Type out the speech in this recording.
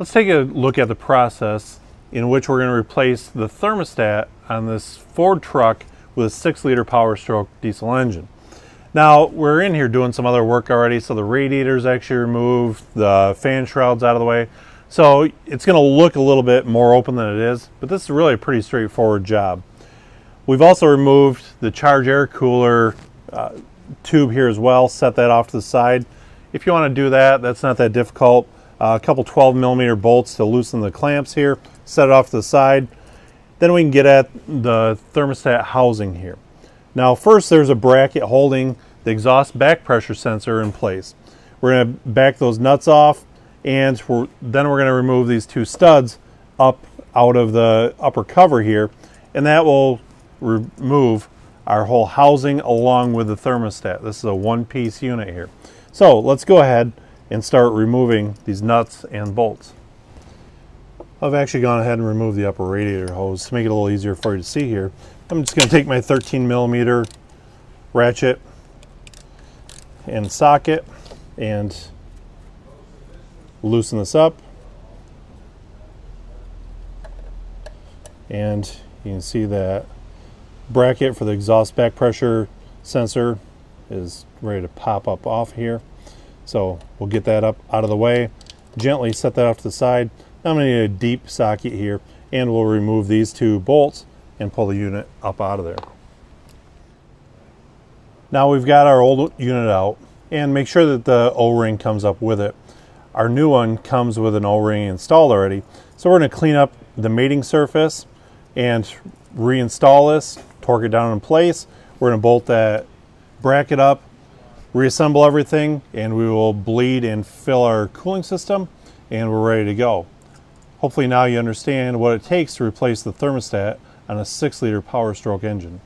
Let's take a look at the process in which we're going to replace the thermostat on this Ford truck with a 6-liter Powerstroke diesel engine. Now, we're in here doing some other work already, so the radiator's actually removed, the fan shroud's out of the way. So it's going to look a little bit more open than it is, but this is really a pretty straightforward job. We've also removed the charge air cooler tube here as well, set that off to the side. If you want to do that, that's not that difficult. A couple 12mm bolts to loosen the clamps here, set it off to the side. Then we can get at the thermostat housing here. Now first, there's a bracket holding the exhaust back pressure sensor in place. We're going to back those nuts off, and then we're going to remove these two studs up out of the upper cover here, and that will remove our whole housing along with the thermostat. This is a one-piece unit here. So let's go ahead and start removing these nuts and bolts. I've actually gone ahead and removed the upper radiator hose to make it a little easier for you to see here. I'm just going to take my 13mm ratchet and socket and loosen this up. And you can see that bracket for the exhaust back pressure sensor is ready to pop up off here. So we'll get that up out of the way, gently set that off to the side. Now I'm going to need a deep socket here, and we'll remove these two bolts and pull the unit up out of there. Now we've got our old unit out, and make sure that the O-ring comes up with it. Our new one comes with an O-ring installed already, so we're going to clean up the mating surface and reinstall this, torque it down in place. We're going to bolt that bracket up, reassemble everything, and we will bleed and fill our cooling system, and we're ready to go. Hopefully now you understand what it takes to replace the thermostat on a 6-liter Powerstroke engine.